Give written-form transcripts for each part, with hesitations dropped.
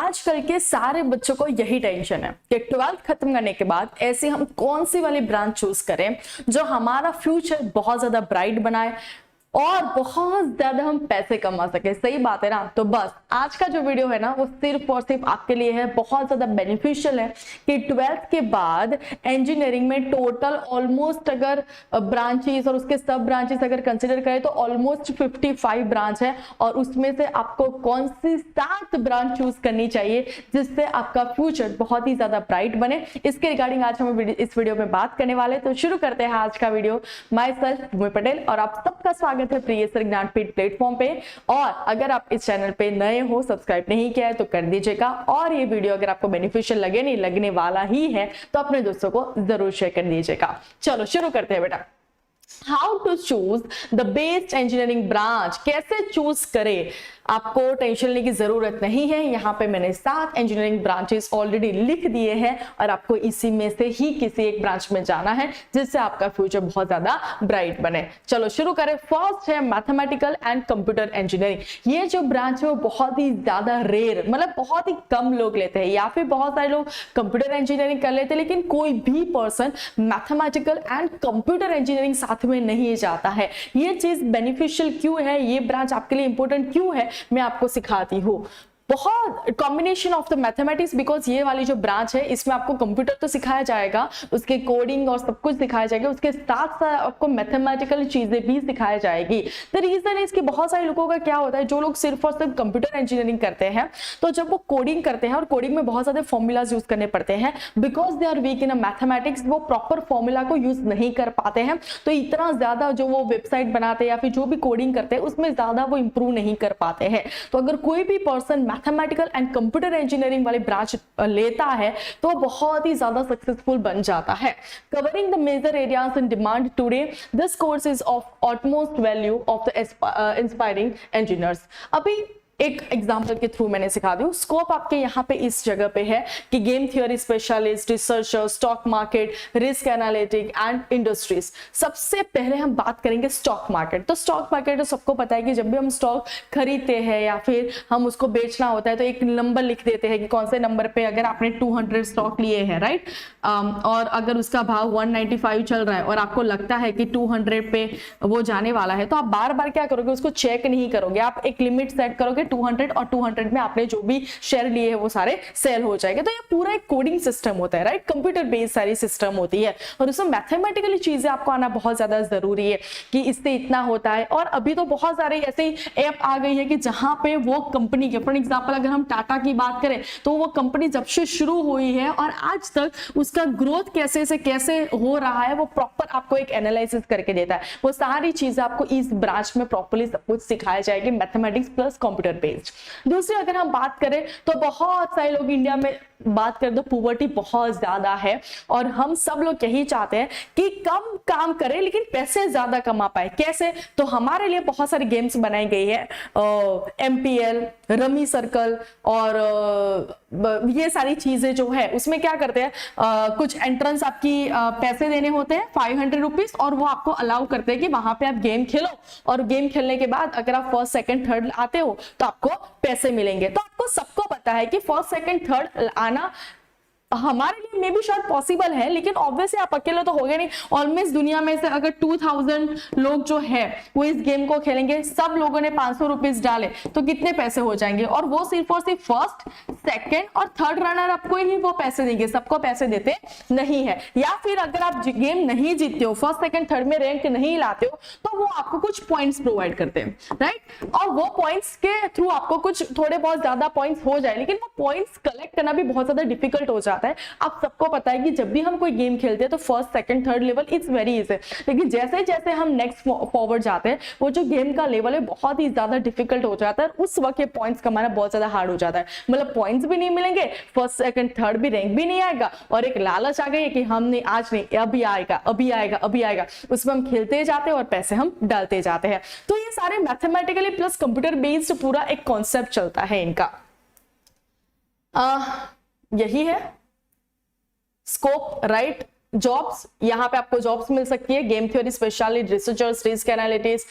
आजकल के सारे बच्चों को यही टेंशन है कि 12th खत्म करने के बाद ऐसे हम कौन सी वाली ब्रांच चूज करें जो हमारा फ्यूचर बहुत ज्यादा ब्राइट बनाए और बहुत ज्यादा हम पैसे कमा सके। सही बात है ना। तो बस आज का जो वीडियो है ना वो सिर्फ और सिर्फ आपके लिए है, बहुत ज्यादा बेनिफिशियल है कि 12th के बाद इंजीनियरिंग में टोटल ऑलमोस्ट अगर ब्रांचेस और उसके सब ब्रांचेस अगर कंसिडर करें तो ऑलमोस्ट 55 ब्रांच है और उसमें से आपको कौन सी 7 ब्रांच चूज करनी चाहिए जिससे आपका फ्यूचर बहुत ही ज्यादा ब्राइट बने। इसके रिगार्डिंग आज हम इस वीडियो में बात करने वाले। तो शुरू करते हैं आज का वीडियो। माय सेल्फ भूमि पटेल और आप सबका स्वागत है प्रियसर ज्ञानपीठ प्लेटफॉर्म पे। और अगर आप इस चैनल पे नए हो, सब्सक्राइब नहीं किया है तो कर दीजिएगा और ये वीडियो अगर आपको बेनिफिशियल लगे, नहीं लगने वाला ही है, तो अपने दोस्तों को जरूर शेयर कर दीजिएगा। चलो शुरू करते हैं बेटा। How to choose the best engineering branch, कैसे चूज करें, आपको टेंशन लेने की जरूरत नहीं है। यहाँ पे मैंने 7 इंजीनियरिंग ब्रांचेस ऑलरेडी लिख दिए हैं और आपको इसी में से ही किसी एक ब्रांच में जाना है जिससे आपका फ्यूचर बहुत ज्यादा ब्राइट बने। चलो शुरू करें। फर्स्ट है मैथमेटिकल एंड कंप्यूटर इंजीनियरिंग। ये जो ब्रांच है वो बहुत ही ज्यादा रेयर, मतलब बहुत ही कम लोग लेते हैं, या फिर बहुत सारे लोग कंप्यूटर इंजीनियरिंग कर लेते हैं लेकिन कोई भी person mathematical and computer engineering साथ में नहीं जाता है। ये चीज बेनिफिशियल क्यों है, ये ब्रांच आपके लिए इंपॉर्टेंट क्यों है, मैं आपको सिखाती हूँ। बहुत combination of the mathematics, because ये वाली जो ब्रांच है इसमें आपको कंप्यूटर तो सिखाया जाएगा, उसके कोडिंग और सब कुछ सिखाया जाएगा, उसके साथ साथ आपको मैथमेटिकल चीजें भी सिखाई जाएगी। द रीजन है इसकी, बहुत सारे लोगों का क्या होता है, जो लोग सिर्फ और सिर्फ कंप्यूटर इंजीनियरिंग करते हैं तो जब वो कोडिंग करते हैं और कोडिंग में बहुत सारे फॉर्मूलाज यूज करने पड़ते हैं, because they are weak in a mathematics, वो प्रॉपर फॉर्मूला को यूज नहीं कर पाते हैं, तो इतना ज्यादा जो वो वेबसाइट बनाते हैं या फिर जो भी कोडिंग करते हैं उसमें ज्यादा वो इंप्रूव नहीं कर पाते हैं। तो अगर कोई भी person mathematical and computer engineering वाली ब्रांच लेता है तो बहुत ही ज्यादा सक्सेसफुल बन जाता है। Covering the major areas in demand today, this course is of utmost value of the inspiring engineers. अभी एक एग्जाम्पल के थ्रू मैंने सिखा दी। स्कोप आपके यहाँ पे इस जगह पे है कि game theory specialist, researcher, stock market, risk analytic and industries. सबसे पहले हम बात करेंगे स्टॉक मार्केट। तो स्टॉक मार्केट तो सबको पता है कि जब भी हम स्टॉक खरीदते हैं या फिर हम उसको बेचना होता है तो एक नंबर लिख देते हैं कि कौन से नंबर पे अगर आपने 200 स्टॉक लिए हैं, राइट, और अगर उसका भाव 195 चल रहा है और आपको लगता है कि 200 पे वो जाने वाला है, तो आप बार बार क्या करोगे, उसको चेक नहीं करोगे, आप एक लिमिट सेट करोगे 200 और 200 में आपने जो भी शेयर लिए हैं वो सारे सेल हो जाएंगे। तो ये पूरा एक कोडिंग सिस्टम होता है, राइट, कंप्यूटर बेस्ड सारी सिस्टम होती है और उसमें मैथमेटिकली चीजें आपको आना बहुत ज्यादा जरूरी है कि इससे इतना होता है। और अभी तो बहुत सारे ऐसे ऐप आ गई है कि जहां पे वो कंपनी के, फॉर एग्जांपल अगर हम टाटा की बात करें तो वो कंपनी जब से शुरू हुई है और आज तक उसका ग्रोथ कैसे से कैसे हो रहा है वो प्रॉपर आपको एक एनालिसिस करके देता है। वो सारी चीजें आपको इस ब्रांच में प्रॉपर्ली सब कुछ सिखाया जाएगी, मैथमेटिक्स प्लस कंप्यूटर बेस्ड। दूसरी अगर हम बात करें तो बहुत सारे लोग इंडिया में बात करें तो पुवर्टी बहुत ज्यादा है और हम सब लोग यही चाहते हैं कि कम काम करें लेकिन पैसे ज्यादा कमा पाए। कैसे? तो हमारे लिए बहुत सारी गेम्स बनाई गई है, MPL, रमी सर्कल और ये सारी चीजें जो है उसमें क्या करते हैं, कुछ एंट्रेंस आपकी पैसे देने होते हैं 500 रुपीज और वो आपको अलाउ करते हैं कि वहां पे आप गेम खेलो और गेम खेलने के बाद अगर आप फर्स्ट सेकंड थर्ड आते हो तो आपको पैसे मिलेंगे। तो आपको सबको पता है कि फर्स्ट सेकंड थर्ड आना हमारे लिए मे भी शायद पॉसिबल है लेकिन ऑब्वियसली आप अकेले तो होगे नहीं। ऑलमोस्ट दुनिया में से अगर 2000 लोग जो है वो इस गेम को खेलेंगे, सब लोगों ने 500 रुपीज डाले तो कितने पैसे हो जाएंगे, और वो सिर्फ और सिर्फ फर्स्ट सेकंड और थर्ड रनर आपको ही वो पैसे देंगे, सबको पैसे देते नहीं है। या फिर अगर आप गेम नहीं जीतते हो, फर्स्ट सेकंड थर्ड में रैंक नहीं लाते हो, तो वो आपको कुछ पॉइंट्स प्रोवाइड करते हैं, राइट, और वो पॉइंट्स के थ्रू आपको कुछ थोड़े बहुत ज्यादा पॉइंट्स हो जाए, लेकिन वो पॉइंट्स कलेक्ट करना भी बहुत ज्यादा डिफिकल्ट हो जाता है। आप सबको पता है कि जब भी हम कोई गेम खेलते हैं तो first second third level it's very easy, लेकिन जैसे जैसे हम नेक्स्ट फॉरवर्ड जाते हैं वो जो गेम का लेवल है बहुत ही ज्यादा डिफिकल्ट हो जाता है, उस वक्त ये पॉइंट्स कमाना बहुत ज्यादा हार्ड हो जाता है। मतलब पॉइंट्स भी नहीं मिलेंगे, फर्स्ट सेकंड थर्ड भी, रैंक भी नहीं आएगा, और एक लालच आ गई है कि हमने आज नहीं अभी आएगा अभी आएगा अभी आएगा, उसमें हम खेलते जाते हैं और पैसे हम डालते जाते हैं। तो ये सारे मैथमेटिकली प्लस कंप्यूटर बेस्ड पूरा एक कॉन्सेप्ट चलता है इनका। यही है स्कोप, राइट। जॉब्स, यहां पे आपको जॉब्स मिल सकती है, game theory specialist, researchers, risk analyst,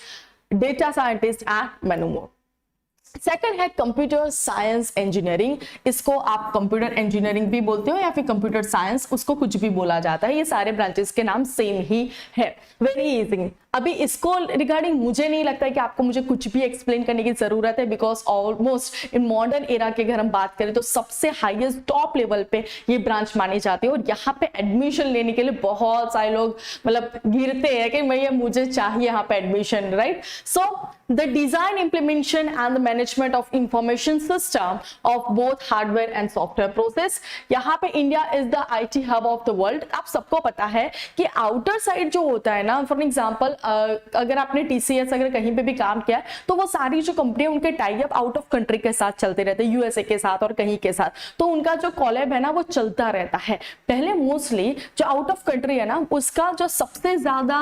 data scientist and many more. Second है कंप्यूटर साइंस इंजीनियरिंग, इसको आप कंप्यूटर इंजीनियरिंग भी बोलते हो या फिर कंप्यूटर साइंस, उसको कुछ भी बोला जाता है, ये सारे ब्रांचेस के नाम सेम ही है। Very easy. अभी इसको रिगार्डिंग मुझे नहीं लगता है कि आपको मुझे कुछ भी एक्सप्लेन करने की जरूरत है, because almost in modern era के अगर हम बात करें तो सबसे हाईएस्ट टॉप लेवल पे ये ब्रांच मानी जाती है, और यहाँ पे एडमिशन लेने के लिए बहुत सारे लोग मतलब गिरते हैं कि भैया मुझे चाहिए यहाँ पे admission, right. So the design, implementation and the management of information system of both hardware and software process. यहाँ पे India is the IT hub of the world. आप सबको पता है कि आउटर साइड जो होता है ना, फॉर एग्जाम्पल अगर आपने TCS अगर कहीं पे भी काम किया है तो वो सारी जो कंपनी उनके tie up out of country के साथ चलते रहते हैं, USA के साथ और कहीं के साथ, तो उनका जो कॉलैब है ना वो चलता रहता है। पहले मोस्टली जो आउट ऑफ कंट्री है ना, उसका जो सबसे ज्यादा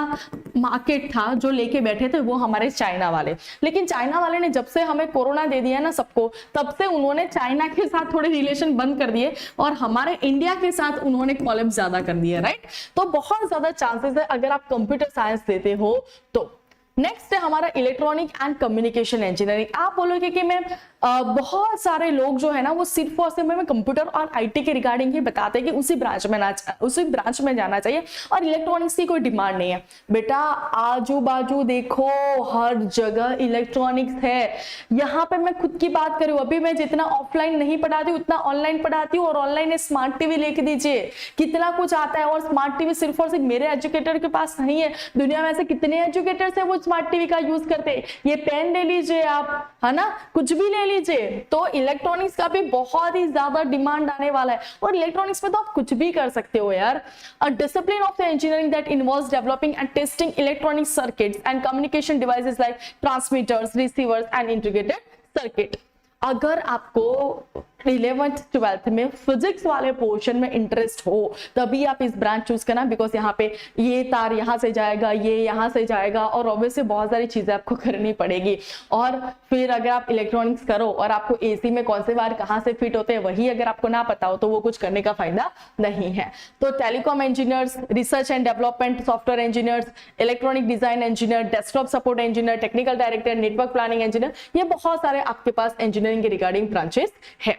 मार्केट था जो लेके बैठे थे वो हमारे चाइना वाले, लेकिन चाइना वाले ने जब से हमें कोरोना दे दिया ना सबको, तब से उन्होंने चाइना के साथ थोड़े रिलेशन बंद कर दिए और हमारे इंडिया के साथ उन्होंने कॉलैब ज्यादा कर दिया, राइट। तो बहुत ज्यादा चांसेस है अगर आप कंप्यूटर साइंस देते हो तो। नेक्स्ट है हमारा इलेक्ट्रॉनिक एंड कम्युनिकेशन इंजीनियरिंग। आप बोलोगे कि मैं बहुत सारे लोग जो है ना वो सिर्फ और सिर्फ कंप्यूटर और IT के रिगार्डिंग ही बताते हैं कि उसी ब्रांच में जाना चाहिए और इलेक्ट्रॉनिक्स की कोई डिमांड नहीं है। बेटा आजू बाजू देखो, हर जगह इलेक्ट्रॉनिक्स है। यहाँ पे मैं खुद की बात करूँ, अभी मैं जितना ऑफलाइन नहीं पढ़ाती उतना ऑनलाइन पढ़ाती हूँ, और ऑनलाइन स्मार्ट टीवी लेके दीजिए, कितना कुछ आता है। और स्मार्ट टीवी सिर्फ और सिर्फ मेरे एजुकेटर के पास नहीं है, दुनिया में ऐसे कितने एजुकेटर्स है वो स्मार्ट टीवी का यूज करते हैं। ये पेन ले लीजिए आप, है ना, कुछ भी ले लीजिए। तो इलेक्ट्रॉनिक्स का भी बहुत ही ज्यादा डिमांड आने वाला है, और इलेक्ट्रॉनिक्स में तो आप कुछ भी कर सकते हो यार। A discipline of the engineering that involves developing and testing electronic circuits and communication devices like transmitters, receivers and integrated circuit. अगर आपको 11th 12th में फिजिक्स वाले पोर्शन में इंटरेस्ट हो तभी आप इस ब्रांच चूज करना, बिकॉज यहाँ पे ये तार यहाँ से जाएगा, ये यहाँ से जाएगा, और ऑब्वियसली बहुत सारी चीजें आपको करनी पड़ेगी। और फिर अगर आप इलेक्ट्रॉनिक्स करो और आपको AC में कौन से वायर कहाँ से फिट होते हैं वही अगर आपको ना पता हो तो वो कुछ करने का फायदा नहीं है। तो telecom engineers, research and development software engineers, electronic design engineer, desktop support engineer, technical director, network planning engineer, ये बहुत सारे आपके पास इंजीनियरिंग के रिगार्डिंग ब्रांचेस है।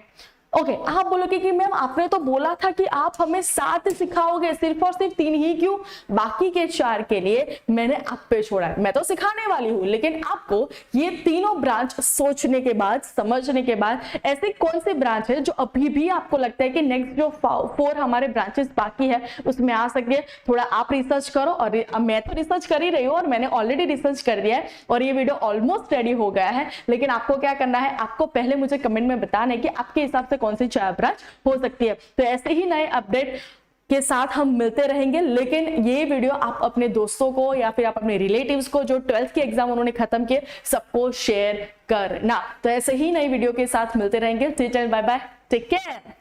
ओके, आप बोलोगे कि मैम आपने तो बोला था कि आप हमें 7 सिखाओगे, सिर्फ और सिर्फ 3 ही क्यों? बाकी के 4 के लिए मैंने आप पे छोड़ा है। मैं तो सिखाने वाली हूँ, लेकिन आपको ये तीनों ब्रांच सोचने के बाद, समझने के बाद, ऐसे कौन से ब्रांच है जो अभी भी आपको लगता है कि नेक्स्ट जो 4 हमारे ब्रांचेस बाकी है उसमें आ सके, थोड़ा आप रिसर्च करो। और मैं तो रिसर्च कर ही रही हूँ और मैंने ऑलरेडी रिसर्च कर दिया है और ये वीडियो ऑलमोस्ट रेडी हो गया है। लेकिन आपको क्या करना है, आपको पहले मुझे कमेंट में बताना है कि आपके हिसाब से कौन सी 4 ब्रांच हो सकती है। तो ऐसे ही नए अपडेट के साथ हम मिलते रहेंगे, लेकिन ये वीडियो आप अपने दोस्तों को या फिर आप अपने रिलेटिव्स को जो 12th के एग्जाम उन्होंने खत्म किए सबको शेयर करना। तो ऐसे ही नई वीडियो के साथ मिलते रहेंगे। Bye bye, take care.